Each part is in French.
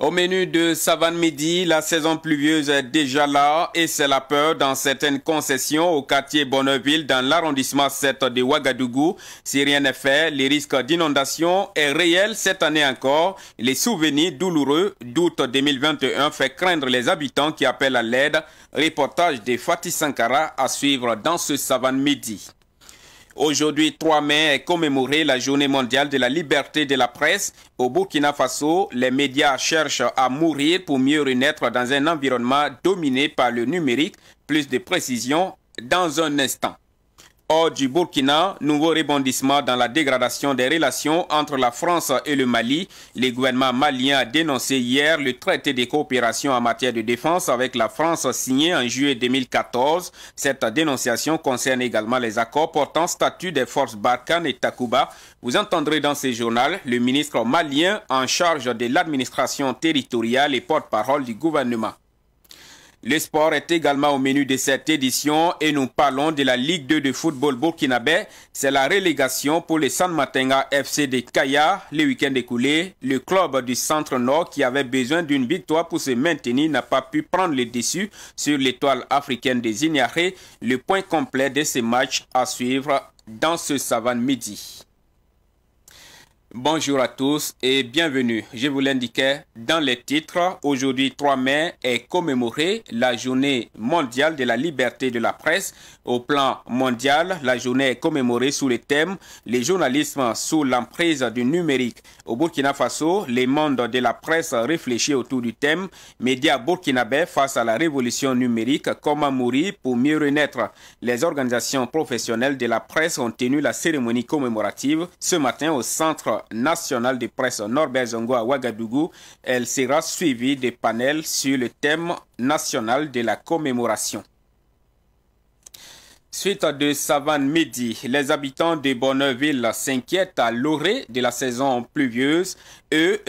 Au menu de Savane Midi, la saison pluvieuse est déjà là et c'est la peur dans certaines concessions au quartier Bonneville dans l'arrondissement 7 de Ouagadougou. Si rien n'est fait, les risques d'inondation est réel cette année encore. Les souvenirs douloureux d'août 2021 fait craindre les habitants qui appellent à l'aide. Reportage de Fatih Sankara à suivre dans ce Savane Midi. Aujourd'hui, 3 mai, est commémorée la journée mondiale de la liberté de la presse. Au Burkina Faso, les médias cherchent à mourir pour mieux renaître dans un environnement dominé par le numérique. Plus de précision dans un instant. Hors du Burkina, nouveau rebondissement dans la dégradation des relations entre la France et le Mali. Le gouvernement malien a dénoncé hier le traité de coopération en matière de défense avec la France signé en juillet 2014. Cette dénonciation concerne également les accords portant statut des forces Barkhane et Takuba. Vous entendrez dans ce journal le ministre malien en charge de l'administration territoriale et porte-parole du gouvernement. Le sport est également au menu de cette édition et nous parlons de la Ligue 2 de football burkinabé. C'est la relégation pour le San Matenga FC de Kaya. Le week-end écoulé, le club du Centre-Nord qui avait besoin d'une victoire pour se maintenir n'a pas pu prendre le dessus sur l'étoile africaine des Ignares. Le point complet de ces matchs à suivre dans ce Savane Midi. Bonjour à tous et bienvenue. Je vous l'indiquais dans les titres. Aujourd'hui, 3 mai, est commémorée la journée mondiale de la liberté de la presse. Au plan mondial, la journée est commémorée sous le thème « Les journalismes sous l'emprise du numérique ». Au Burkina Faso, les mondes de la presse réfléchissent autour du thème « Médias burkinabés face à la révolution numérique, comment mourir pour mieux renaître ». Les organisations professionnelles de la presse ont tenu la cérémonie commémorative ce matin au Centre national de presse Norbert Zongo à Ouagadougou. Elle sera suivie des panels sur le thème national de la commémoration. Suite de Savane Midi, les habitants de Bonneville s'inquiètent à l'orée de la saison pluvieuse, eux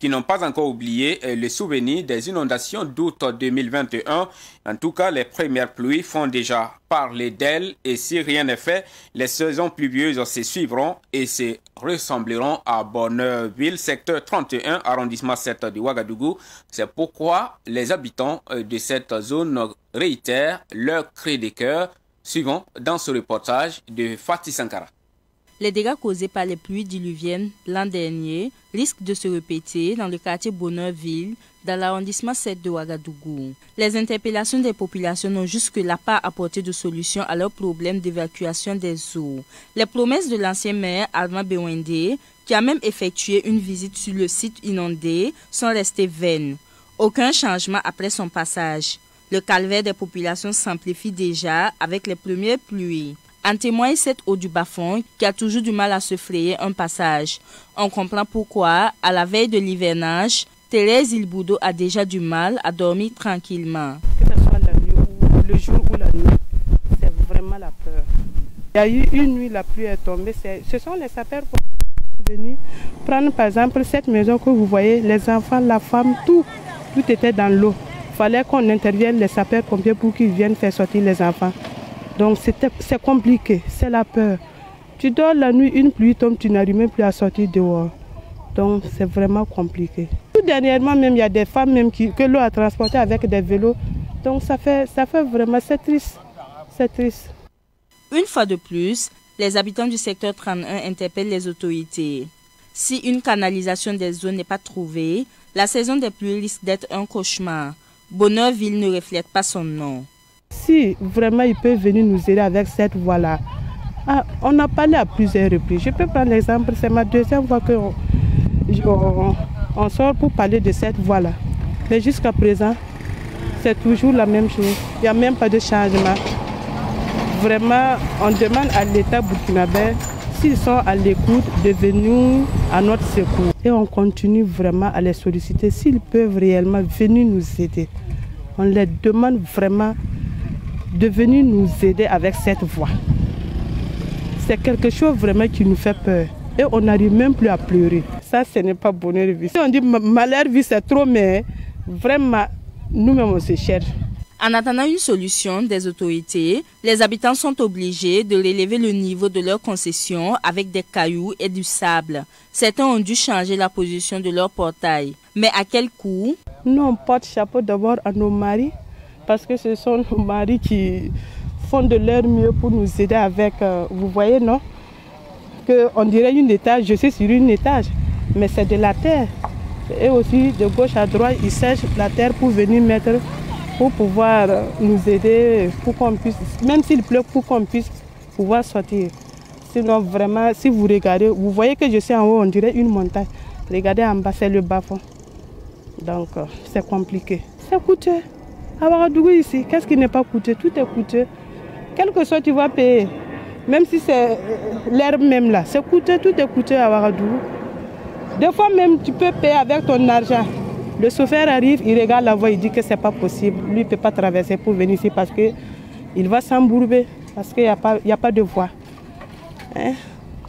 qui n'ont pas encore oublié les souvenirs des inondations d'août 2021. En tout cas, les premières pluies font déjà parler d'elles et si rien n'est fait, les saisons pluvieuses se suivront et se ressembleront à Bonneville, secteur 31, arrondissement 7 de Ouagadougou. C'est pourquoi les habitants de cette zone réitèrent leur cri de cœur. Suivons dans ce reportage de Fatih Sankara. Les dégâts causés par les pluies diluviennes l'an dernier risquent de se répéter dans le quartier Bonneville, dans l'arrondissement 7 de Ouagadougou. Les interpellations des populations n'ont jusque-là pas apporté de solution à leurs problèmes d'évacuation des eaux. Les promesses de l'ancien maire Alma Bewende, qui a même effectué une visite sur le site inondé, sont restées vaines. Aucun changement après son passage. Le calvaire des populations s'amplifie déjà avec les premières pluies. En témoigne cette eau du bas-fond qui a toujours du mal à se frayer un passage. On comprend pourquoi, à la veille de l'hivernage, Thérèse Ilboudo a déjà du mal à dormir tranquillement. Que ce soit la nuit ou le jour ou la nuit, c'est vraiment la peur. Il y a eu une nuit, la pluie est tombée. Ce sont les sapeurs qui sont venus prendre par exemple cette maison que vous voyez, les enfants, la femme, tout était dans l'eau. Il fallait qu'on intervienne les sapeurs-pompiers pour qu'ils viennent faire sortir les enfants. Donc c'est compliqué, c'est la peur. Tu dors la nuit, une pluie tombe, tu n'arrives même plus à sortir dehors. Donc c'est vraiment compliqué. Tout dernièrement même, il y a des femmes même que l'eau a transportées avec des vélos. Donc ça fait vraiment, c'est triste. C'est triste. Une fois de plus, les habitants du secteur 31 interpellent les autorités. Si une canalisation des eaux n'est pas trouvée, la saison des pluies risque d'être un cauchemar. Bonneville ne reflète pas son nom. Si vraiment ils peuvent venir nous aider avec cette voie-là. On a parlé à plusieurs reprises. Je peux prendre l'exemple, c'est ma deuxième fois qu'on sort pour parler de cette voie-là. Mais jusqu'à présent, c'est toujours la même chose. Il n'y a même pas de changement. Vraiment, on demande à l'État burkinabé, s'ils sont à l'écoute, de venir à notre secours. Et on continue vraiment à les solliciter s'ils peuvent réellement venir nous aider. On les demande vraiment de venir nous aider avec cette voie. C'est quelque chose vraiment qui nous fait peur. Et on n'arrive même plus à pleurer. Ça, ce n'est pas bonheur de vie. Si on dit malheur vie, c'est trop, mais vraiment, nous-mêmes, on se cherche. En attendant une solution des autorités, les habitants sont obligés de relever le niveau de leur concession avec des cailloux et du sable. Certains ont dû changer la position de leur portail. Mais à quel coût? Nous, on porte chapeau d'abord à nos maris, parce que ce sont nos maris qui font de leur mieux pour nous aider avec, vous voyez, non? On dirait une étage, je suis sur une étage, mais c'est de la terre. Et aussi, de gauche à droite, ils sèchent la terre pour venir mettre, pour pouvoir nous aider, pour qu'on puisse, même s'il pleut, pour qu'on puisse pouvoir sortir. Sinon, vraiment, si vous regardez, vous voyez que je suis en haut, on dirait une montagne. Regardez en bas, c'est le bas-fond. Donc, c'est compliqué. C'est coûteux. À Ouagadougou ici, qu'est-ce qui n'est pas coûteux? Tout est coûteux. Quel que soit, tu vas payer. Même si c'est l'herbe même là, c'est coûteux, tout est coûteux à Ouagadougou. Des fois même, tu peux payer avec ton argent. Le chauffeur arrive, il regarde la voie, il dit que ce n'est pas possible. Lui, il ne peut pas traverser pour venir ici parce qu'il va s'embourber, parce qu'il n'y a pas de voie. Hein?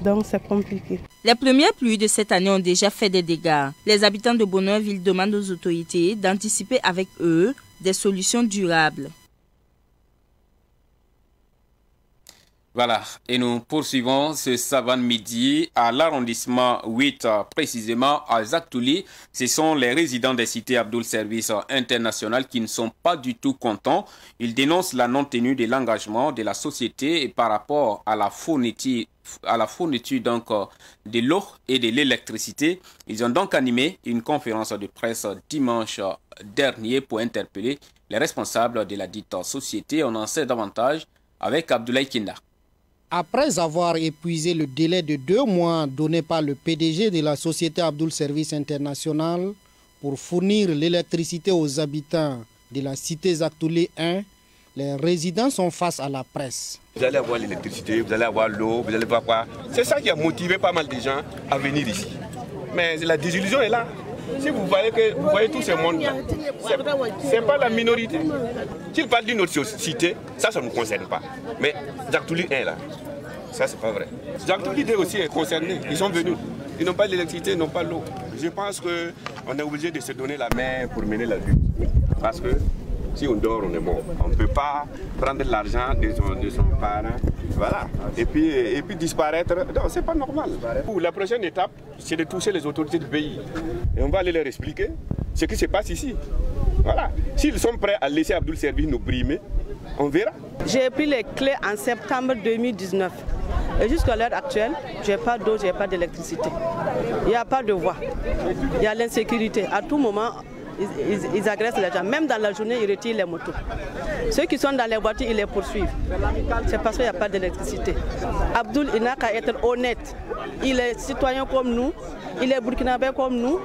Donc, c'est compliqué. Les premières pluies de cette année ont déjà fait des dégâts. Les habitants de Bonneuville demandent aux autorités d'anticiper avec eux des solutions durables. Voilà, et nous poursuivons ce savant midi à l'arrondissement 8, précisément à Zaktouli. Ce sont les résidents des cités Abdoul Service International qui ne sont pas du tout contents. Ils dénoncent la non-tenue de l'engagement de la société par rapport à la fourniture donc, de l'eau et de l'électricité. Ils ont donc animé une conférence de presse dimanche dernier pour interpeller les responsables de la dite société. On en sait davantage avec Abdoulaye Kinda. Après avoir épuisé le délai de 2 mois donné par le PDG de la société Abdoul Service International pour fournir l'électricité aux habitants de la cité Zaktouli 1, les résidents sont face à la presse. Vous allez avoir l'électricité, vous allez avoir l'eau, vous allez voir quoi. C'est ça qui a motivé pas mal de gens à venir ici. Mais la désillusion est là. Si vous voyez tous ces mondes-là, ce n'est pas la minorité. S'ils parlent d'une autre cité, ça ne nous concerne pas. Mais Zaktouli 1 là, ça c'est pas vrai. Zaktouli 2 aussi est concerné. Ils sont venus. Ils n'ont pas l'électricité, ils n'ont pas l'eau. Je pense qu'on est obligé de se donner la main pour mener la lutte. Parce que si on dort, on est mort. On ne peut pas prendre l'argent de son parent, voilà, et puis disparaître. Non, c'est pas normal. La prochaine étape, c'est de toucher les autorités du pays. Et on va aller leur expliquer ce qui se passe ici. Voilà. S'ils sont prêts à laisser Abdoul Service nous brimer, on verra. J'ai pris les clés en septembre 2019. Et jusqu'à l'heure actuelle, je n'ai pas d'eau, je n'ai pas d'électricité. Il n'y a pas de voie. Il y a l'insécurité. À tout moment, ils agressent les gens. Même dans la journée, ils retirent les motos. Ceux qui sont dans les voitures, ils les poursuivent. C'est parce qu'il n'y a pas d'électricité. Abdoul, il n'a qu'à être honnête. Il est citoyen comme nous, il est burkinabé comme nous.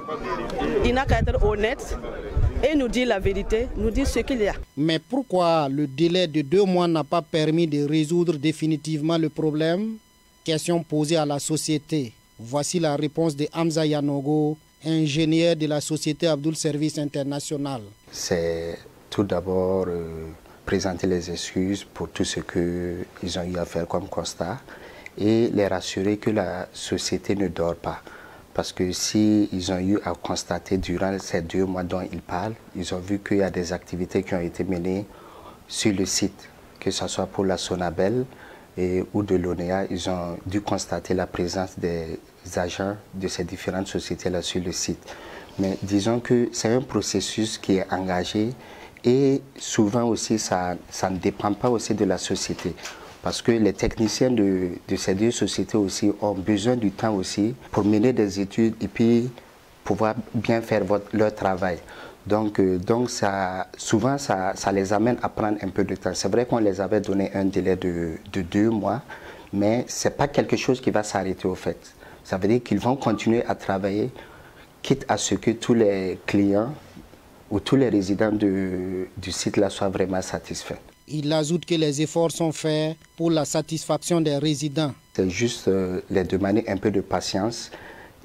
Il n'a qu'à être honnête et nous dire la vérité, nous dire ce qu'il y a. Mais pourquoi le délai de 2 mois n'a pas permis de résoudre définitivement le problème? Question posée à la société. Voici la réponse de Hamza Yanogo, ingénieur de la société Abdoul Service International. C'est tout d'abord présenter les excuses pour tout ce qu'ils ont eu à faire comme constat et les rassurer que la société ne dort pas. Parce que s'ils ont eu à constater durant ces 2 mois dont ils parlent, ils ont vu qu'il y a des activités qui ont été menées sur le site, que ce soit pour la Sonabel ou de l'ONEA, ils ont dû constater la présence des agents de ces différentes sociétés-là sur le site. Mais disons que c'est un processus qui est engagé et souvent aussi ça ne dépend pas aussi de la société. Parce que les techniciens de ces 2 sociétés aussi ont besoin du temps aussi pour mener des études et puis pouvoir bien faire leur travail. Donc souvent, ça les amène à prendre un peu de temps. C'est vrai qu'on les avait donné un délai de 2 mois, mais ce n'est pas quelque chose qui va s'arrêter au fait. Ça veut dire qu'ils vont continuer à travailler, quitte à ce que tous les clients ou tous les résidents du site-là soient vraiment satisfaits. Il ajoute que les efforts sont faits pour la satisfaction des résidents. C'est juste les demander un peu de patience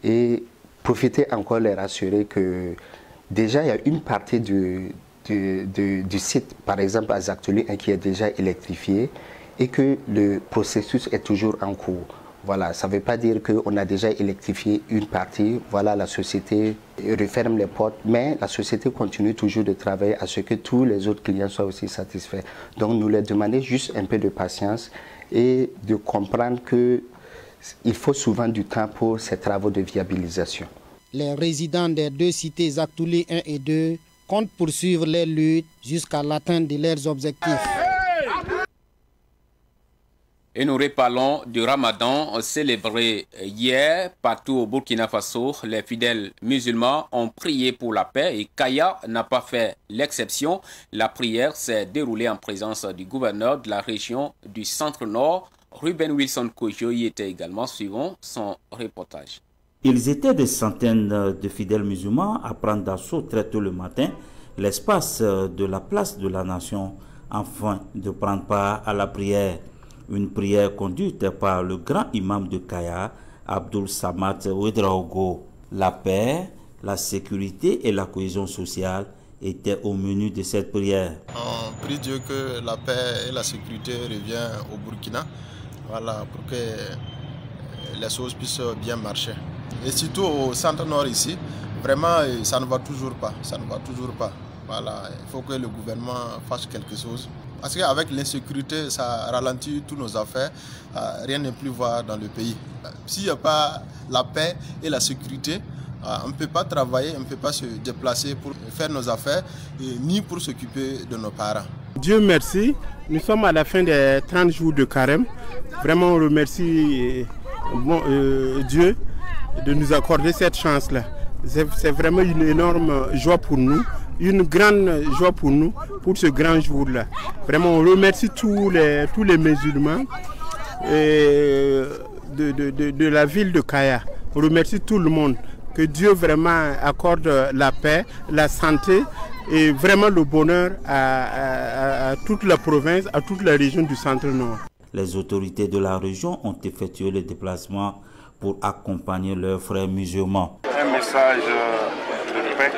et profiter encore les rassurer que déjà il y a une partie du site, par exemple à Zaktouli, qui est déjà électrifié et que le processus est toujours en cours. Voilà, ça ne veut pas dire qu'on a déjà électrifié une partie, voilà, la société referme les portes, mais la société continue toujours de travailler à ce que tous les autres clients soient aussi satisfaits. Donc nous leur demandons juste un peu de patience et de comprendre qu'il faut souvent du temps pour ces travaux de viabilisation. Les résidents des deux cités Zaktouli 1 et 2 comptent poursuivre les luttes jusqu'à l'atteinte de leurs objectifs. Et nous reparlons du Ramadan célébré hier partout au Burkina Faso. Les fidèles musulmans ont prié pour la paix et Kaya n'a pas fait l'exception. La prière s'est déroulée en présence du gouverneur de la région du Centre-Nord, Ruben Wilson Kojo, y était également, suivant son reportage. Ils étaient des centaines de fidèles musulmans à prendre d'assaut très tôt le matin l'espace de la place de la nation afin de prendre part à la prière. Une prière conduite par le grand imam de Kaya, Abdul Samad Ouedraogo. La paix, la sécurité et la cohésion sociale étaient au menu de cette prière. On prie Dieu que la paix et la sécurité reviennent au Burkina, voilà, pour que les choses puissent bien marcher. Et surtout au centre-nord ici, vraiment ça ne va toujours pas, Voilà, il faut que le gouvernement fasse quelque chose. Parce qu'avec l'insécurité, ça ralentit tous nos affaires, rien ne plus voir dans le pays. S'il n'y a pas la paix et la sécurité, on ne peut pas travailler, on ne peut pas se déplacer pour faire nos affaires, ni pour s'occuper de nos parents. Dieu merci, nous sommes à la fin des 30 jours de carême. Vraiment, on remercie Dieu de nous accorder cette chance-là. C'est vraiment une énorme joie pour nous, une grande joie pour nous, pour ce grand jour-là. Vraiment, on remercie tous les musulmans de la ville de Kaya. On remercie tout le monde. Que Dieu vraiment accorde la paix, la santé et vraiment le bonheur à toute la province, à toute la région du Centre-Nord. Les autorités de la région ont effectué le déplacement pour accompagner leurs frères musulmans. Un message de paix,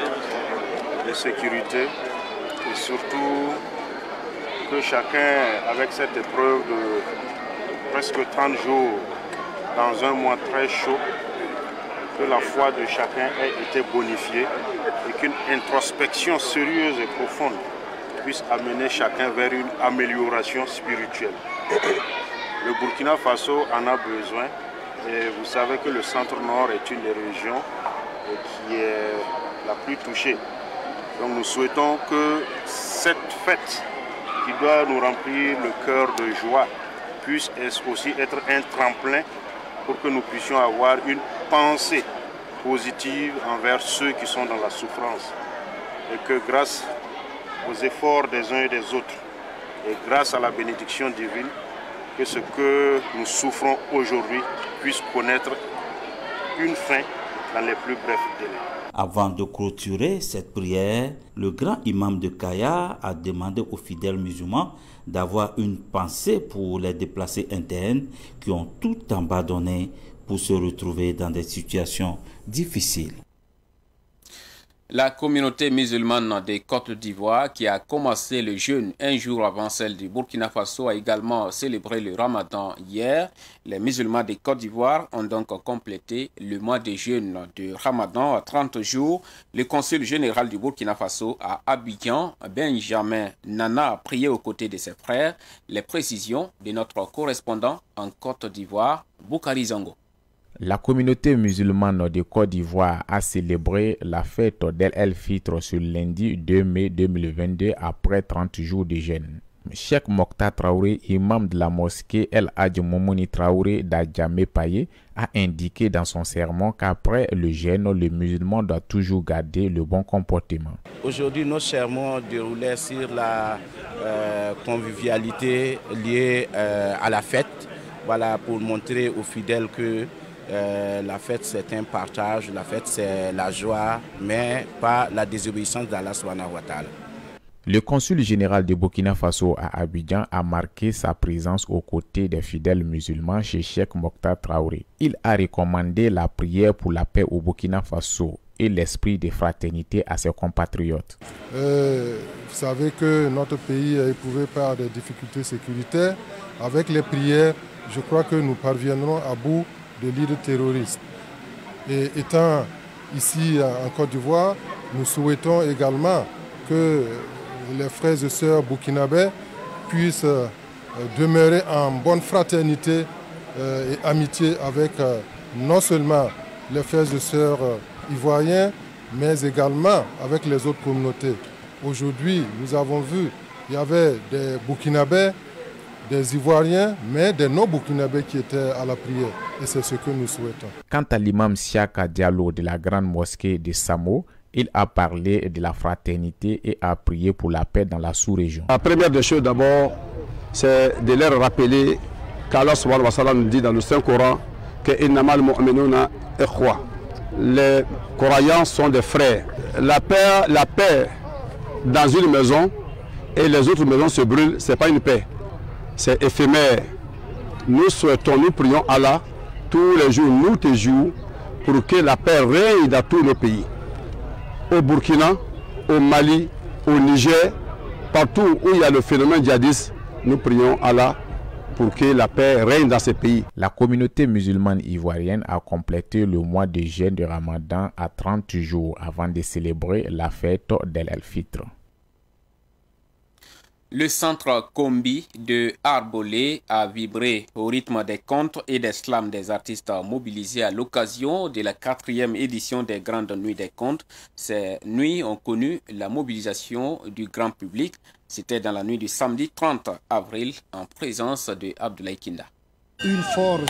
de sécurité et surtout que chacun, avec cette épreuve de presque 30 jours dans un mois très chaud, que la foi de chacun ait été bonifiée et qu'une introspection sérieuse et profonde puisse amener chacun vers une amélioration spirituelle. Le Burkina Faso en a besoin. Et vous savez que le centre-nord est une des régions qui est la plus touchée. Donc nous souhaitons que cette fête qui doit nous remplir le cœur de joie puisse aussi être un tremplin pour que nous puissions avoir une pensée positive envers ceux qui sont dans la souffrance. Et que grâce aux efforts des uns et des autres et grâce à la bénédiction divine, que ce que nous souffrons aujourd'hui puisse connaître une fin dans les plus brefs délais. Avant de clôturer cette prière, le grand imam de Kaya a demandé aux fidèles musulmans d'avoir une pensée pour les déplacés internes qui ont tout abandonné pour se retrouver dans des situations difficiles. La communauté musulmane des Côtes d'Ivoire, qui a commencé le jeûne un jour avant celle du Burkina Faso, a également célébré le Ramadan hier. Les musulmans des Côtes d'Ivoire ont donc complété le mois de jeûne de Ramadan à 30 jours. Le consul général du Burkina Faso à Abidjan, Benjamin Nana, a prié aux côtés de ses frères. Les précisions de notre correspondant en Côte d'Ivoire, Boukari Zango. La communauté musulmane de Côte d'Ivoire a célébré la fête d'El El-Fitr ce lundi 2 mai 2022 après 30 jours de jeûne. Cheikh Mokhtar Traoré, imam de la mosquée El Hadj Moumouni Traoré d'Adjamé Paye, a indiqué dans son sermon qu'après le jeûne, le musulman doit toujours garder le bon comportement. Aujourd'hui, nos sermons déroulaient sur la convivialité liée à la fête, voilà, pour montrer aux fidèles que la fête c'est un partage, la fête c'est la joie, mais pas la désobéissance d'Allah subhanahu wa ta'ala. Le consul général de Burkina Faso à Abidjan a marqué sa présence aux côtés des fidèles musulmans chez Cheikh Mokhtar Traoré. Il a recommandé la prière pour la paix au Burkina Faso et l'esprit de fraternité à ses compatriotes. Vous savez que notre pays est éprouvé par des difficultés sécuritaires. Avec les prières, je crois que nous parviendrons à bout de l'idée terroriste. Et étant ici en Côte d'Ivoire, nous souhaitons également que les frères et sœurs burkinabés puissent demeurer en bonne fraternité et amitié avec non seulement les frères et sœurs ivoiriens, mais également avec les autres communautés. Aujourd'hui, nous avons vu, il y avait des Burkinabés, des Ivoiriens, mais des non-Burkinabés qui étaient à la prière. Et c'est ce que nous souhaitons. Quant à l'imam Siaka Diallo de la grande mosquée de Samo, il a parlé de la fraternité et a prié pour la paix dans la sous-région. La première des choses d'abord, c'est de leur rappeler qu'Allah subhanahu wa ta'ala nous dit dans le Saint-Coran que innamal mu'minuna ikhwa. Les croyants sont des frères. La paix dans une maison et les autres maisons se brûlent, ce n'est pas une paix. C'est éphémère. Nous souhaitons, nous prions Allah tous les jours, nuit et jour, pour que la paix règne dans tous nos pays. Au Burkina, au Mali, au Niger, partout où il y a le phénomène djihadiste, nous prions Allah pour que la paix règne dans ces pays. La communauté musulmane ivoirienne a complété le mois de jeûne de Ramadan à 30 jours avant de célébrer la fête d'El El-Fitr. Le centre Kombi de Arbolé a vibré au rythme des contes et des slams des artistes mobilisés à l'occasion de la 4e édition des Grandes Nuits des Contes. Ces nuits ont connu la mobilisation du grand public. C'était dans la nuit du samedi 30 avril en présence de Abdoulaye Kinda. Une forge,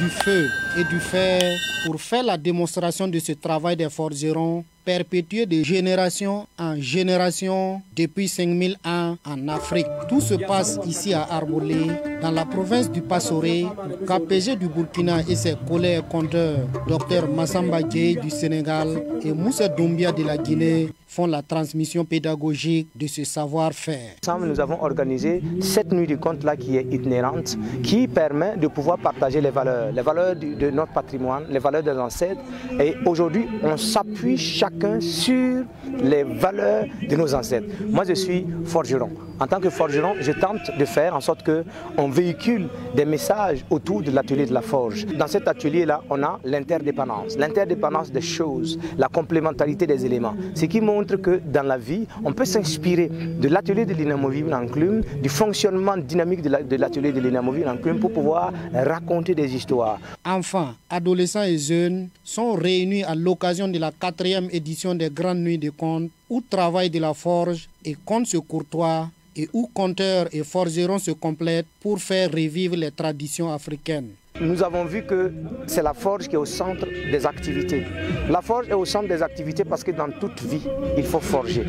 du feu et du fer pour faire la démonstration de ce travail des forgerons perpétué de génération en génération depuis 5000 ans en Afrique. Tout se passe ici à Arbolé, dans la province du Passoré, où KPG du Burkina et ses collègues conteurs, Dr Massamba Dieye du Sénégal et Moussa Doumbia de la Guinée, font la transmission pédagogique de ce savoir-faire. Ensemble, nous avons organisé cette nuit du conte-là qui est itinérante, qui permet de pouvoir partager les valeurs de notre patrimoine, les valeurs des ancêtres. Et aujourd'hui, on s'appuie chacun sur les valeurs de nos ancêtres. Moi, je suis forgeron. En tant que forgeron, je tente de faire en sorte qu'on véhicule des messages autour de l'atelier de la forge. Dans cet atelier-là, on a l'interdépendance des choses, la complémentarité des éléments. Ce qui montre que dans la vie, on peut s'inspirer de l'atelier de l'inamovible enclume, du fonctionnement dynamique de l'atelier de l'inamovible enclume pour pouvoir raconter des histoires. Enfants, adolescents et jeunes sont réunis à l'occasion de la 4e édition des Grandes Nuits des Contes, où travail de la forge et contes se courtoient et où conteurs et forgerons se complètent pour faire revivre les traditions africaines. Nous avons vu que c'est la forge qui est au centre des activités. La forge est au centre des activités parce que dans toute vie, il faut forger.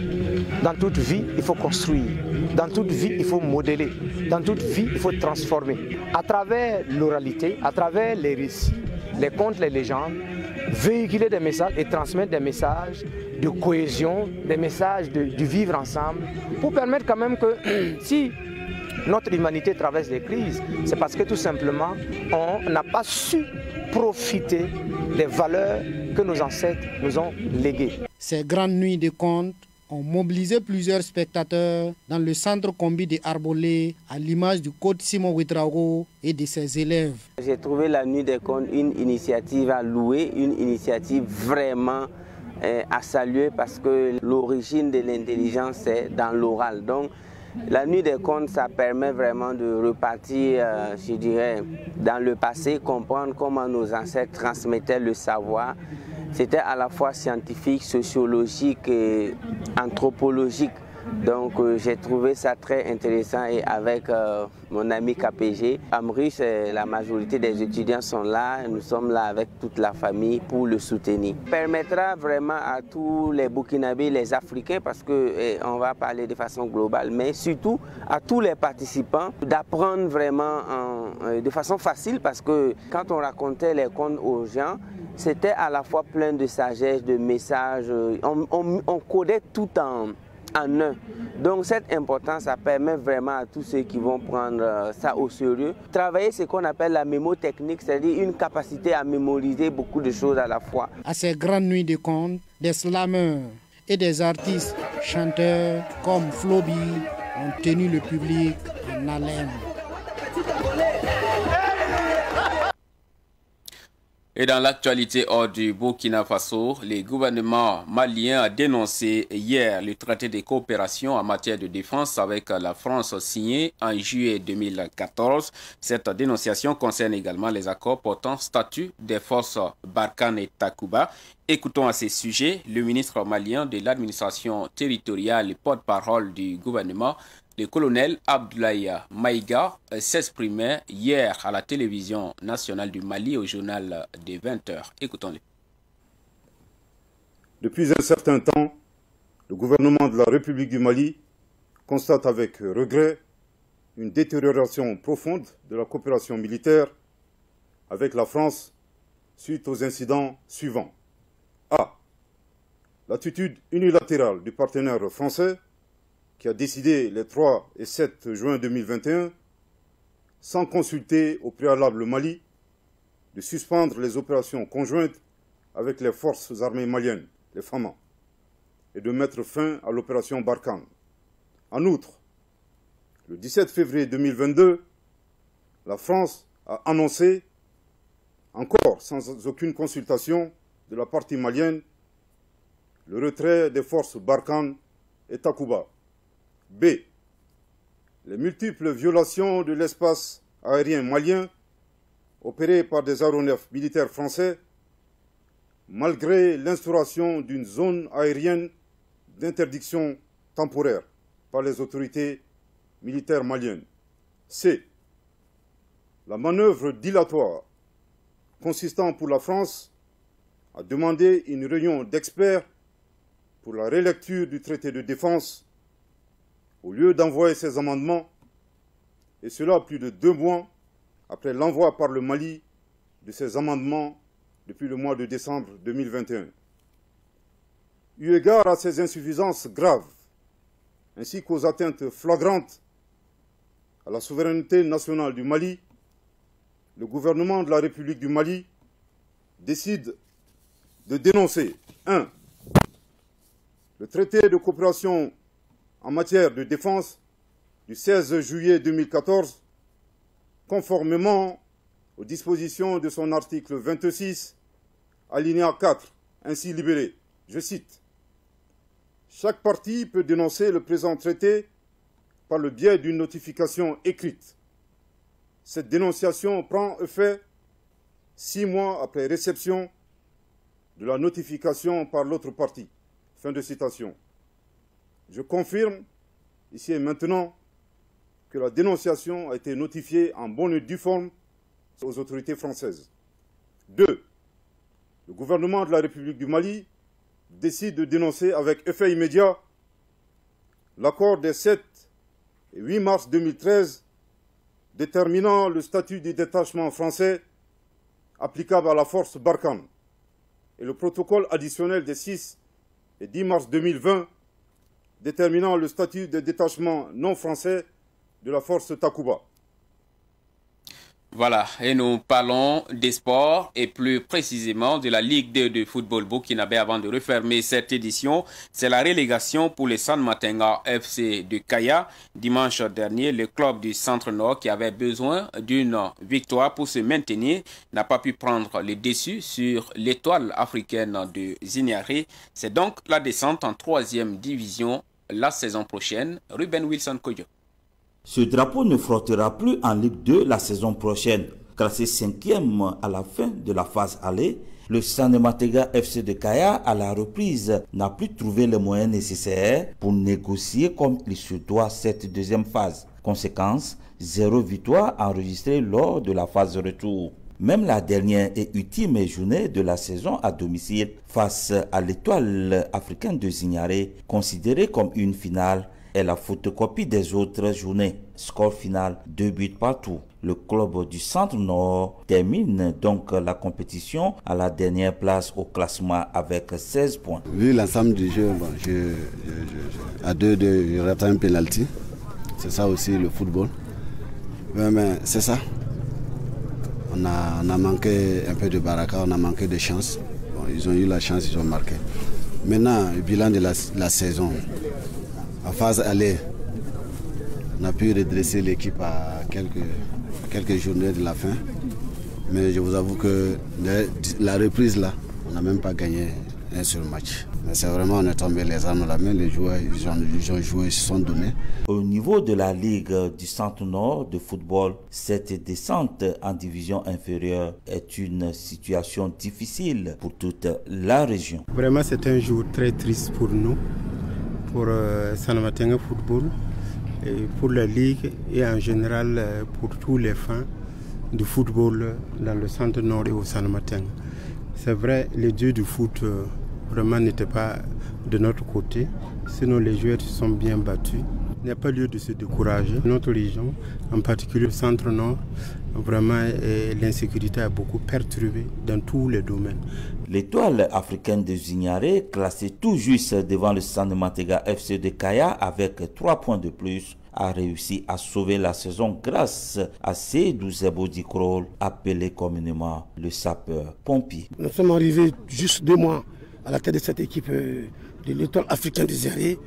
Dans toute vie, il faut construire. Dans toute vie, il faut modeler. Dans toute vie, il faut transformer. À travers l'oralité, à travers les récits, les contes, les légendes, véhiculer des messages et transmettre des messages de cohésion, des messages du vivre ensemble, pour permettre quand même que si notre humanité traverse des crises, c'est parce que tout simplement, on n'a pas su profiter des valeurs que nos ancêtres nous ont léguées. Ces Grandes Nuits de Contes ont mobilisé plusieurs spectateurs dans le centre Kombi de Arbolé, à l'image du coach Simon Ouedraogo et de ses élèves. J'ai trouvé la Nuit des Contes une initiative à louer, une initiative vraiment à saluer parce que l'origine de l'intelligence est dans l'oral. Donc, la Nuit des Contes, ça permet vraiment de repartir, je dirais, dans le passé, comprendre comment nos ancêtres transmettaient le savoir. C'était à la fois scientifique, sociologique et anthropologique. Donc j'ai trouvé ça très intéressant et avec mon ami KPG, Amrus, la majorité des étudiants sont là, nous sommes là avec toute la famille pour le soutenir. Ça permettra vraiment à tous les Burkinabés, les Africains, parce qu'on va parler de façon globale, mais surtout à tous les participants d'apprendre vraiment de façon facile parce que quand on racontait les contes aux gens, c'était à la fois plein de sagesse, de messages, on codait tout en un. Donc cette importance, ça permet vraiment à tous ceux qui vont prendre ça au sérieux. Travailler ce qu'on appelle la mémotechnique, c'est-à-dire une capacité à mémoriser beaucoup de choses à la fois. À ces Grandes Nuits de Contes, des slameurs et des artistes chanteurs comme Floby ont tenu le public en haleine. Et dans l'actualité hors du Burkina Faso, le gouvernement malien a dénoncé hier le traité de coopération en matière de défense avec la France signé en juillet 2014. Cette dénonciation concerne également les accords portant statut des forces Barkhane et Takuba. Écoutons à ces sujets le ministre malien de l'administration territoriale et porte-parole du gouvernement, le colonel Abdoulaye Maïga, s'exprimait hier à la télévision nationale du Mali au journal des 20h. Écoutons-le. Depuis un certain temps, le gouvernement de la République du Mali constate avec regret une détérioration profonde de la coopération militaire avec la France suite aux incidents suivants. A. L'attitude unilatérale du partenaire français qui a décidé les 3 et 7 juin 2021, sans consulter au préalable le Mali, de suspendre les opérations conjointes avec les forces armées maliennes, les FAMA, et de mettre fin à l'opération Barkhane. En outre, le 17 février 2022, la France a annoncé, encore sans aucune consultation de la partie malienne, le retrait des forces Barkhane et Takuba. B. Les multiples violations de l'espace aérien malien opérées par des aéronefs militaires français, malgré l'instauration d'une zone aérienne d'interdiction temporaire par les autorités militaires maliennes. C. La manœuvre dilatoire consistant pour la France à demander une réunion d'experts pour la relecture du traité de défense au lieu d'envoyer ces amendements, et cela plus de 2 mois après l'envoi par le Mali de ces amendements depuis le mois de décembre 2021. Eu égard à ces insuffisances graves, ainsi qu'aux atteintes flagrantes à la souveraineté nationale du Mali, le gouvernement de la République du Mali décide de dénoncer 1. Le traité de coopération en matière de défense du 16 juillet 2014, conformément aux dispositions de son article 26, alinéa 4, ainsi libellé. Je cite. Chaque partie peut dénoncer le présent traité par le biais d'une notification écrite. Cette dénonciation prend effet 6 mois après réception de la notification par l'autre partie. Fin de citation. Je confirme, ici et maintenant, que la dénonciation a été notifiée en bonne et due forme aux autorités françaises. 2. Le gouvernement de la République du Mali décide de dénoncer avec effet immédiat l'accord des 7 et 8 mars 2013 déterminant le statut du détachement français applicable à la force Barkhane et le protocole additionnel des 6 et 10 mars 2020 déterminant le statut de détachement non français de la force Takuba. Voilà, et nous parlons des sports et plus précisément de la Ligue 2 de football burkinabé avant de refermer cette édition. C'est la relégation pour le San Matenga FC de Kaya. Dimanche dernier, le club du Centre-Nord qui avait besoin d'une victoire pour se maintenir n'a pas pu prendre le dessus sur l'étoile africaine de Zignaré. C'est donc la descente en 3e division la saison prochaine. Ruben Wilson Koyo. Ce drapeau ne frottera plus en Ligue 2 la saison prochaine. Classé 5e à la fin de la phase aller, le San Matenga FC de Kaya, à la reprise, n'a plus trouvé les moyens nécessaires pour négocier comme il se doit cette deuxième phase. Conséquence, 0 victoire enregistrée lors de la phase retour. Même la dernière et ultime journée de la saison à domicile face à l'étoile africaine de Zignaré, considérée comme une finale, est la photocopie des autres journées. Score final 2 buts partout. Le club du Centre-Nord termine donc la compétition à la dernière place au classement avec 16 points. Vu l'ensemble du jeu, à 2-2, je rate un penalty. C'est ça aussi le football. Mais c'est ça. On a manqué un peu de baraka, on a manqué de chance. Bon, ils ont eu la chance, ils ont marqué. Maintenant, le bilan de la saison. En phase aller, on a pu redresser l'équipe à quelques journées de la fin. Mais je vous avoue que la reprise là, on n'a même pas gagné un seul match. Mais c'est vraiment, on est tombé les armes à la main, les joueurs ils ont joué, ils se sont donnés. Au niveau de la Ligue du Centre-Nord de football, cette descente en division inférieure est une situation difficile pour toute la région. Vraiment, c'est un jour très triste pour nous, pour Salamatenga Football, et pour la Ligue et en général pour tous les fans du football dans le Centre-Nord et au Salamatenga. C'est vrai, les dieux du foot vraiment n'étaient pas de notre côté, sinon les joueurs se sont bien battus. Il n'y a pas lieu de se décourager. Notre région, en particulier le Centre-Nord, vraiment l'insécurité a beaucoup perturbé dans tous les domaines. L'étoile africaine de Zignaré, classée tout juste devant le Sandamatega FC de Kaya avec 3 points de plus, a réussi à sauver la saison grâce à Seydou Zebo Dikrol, appelé communément le sapeur-pompier. Nous sommes arrivés juste 2 mois à la tête de cette équipe de l'étoile africaine de Zignaré.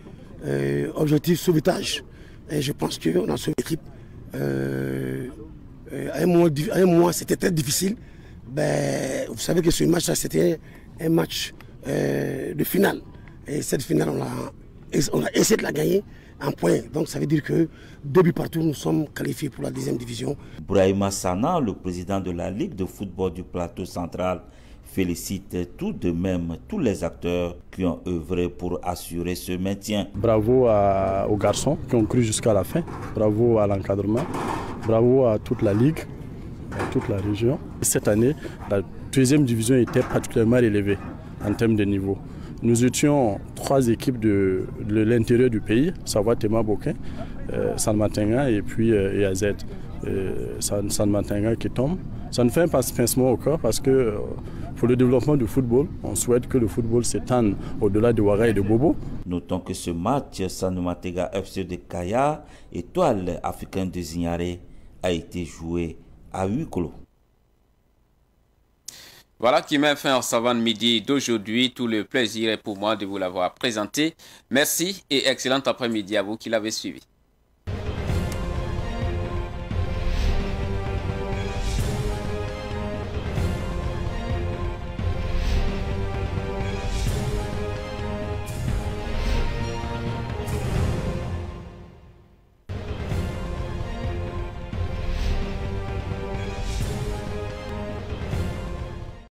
Objectif sauvetage. Et je pense qu'on a sauvé l'équipe. À un mois, c'était très difficile. Vous savez que ce match-là, c'était un match de finale. Et cette finale, on a essayé de la gagner en points. Donc ça veut dire que 2 buts partout, nous sommes qualifiés pour la 2e division. Brahima Sana, le président de la Ligue de football du plateau central, félicite tout de même tous les acteurs qui ont œuvré pour assurer ce maintien. Bravo aux garçons qui ont cru jusqu'à la fin. Bravo à l'encadrement. Bravo à toute la Ligue, à toute la région. Cette année, la 2e division était particulièrement élevée en termes de niveau. Nous étions 3 équipes de l'intérieur du pays, savoir Tema Bokin, Salamatenga et puis EAZ. Salamatenga qui tombe. Ça nous fait un pincement au corps parce que pour le développement du football, on souhaite que le football s'étende au-delà de Ouaga et de Bobo. Notons que ce match, Sandamatega FC de Kaya, étoile africaine de Zignaré, a été joué à huis clos. Voilà qui met fin au Savane Midi d'aujourd'hui. Tout le plaisir est pour moi de vous l'avoir présenté. Merci et excellent après-midi à vous qui l'avez suivi.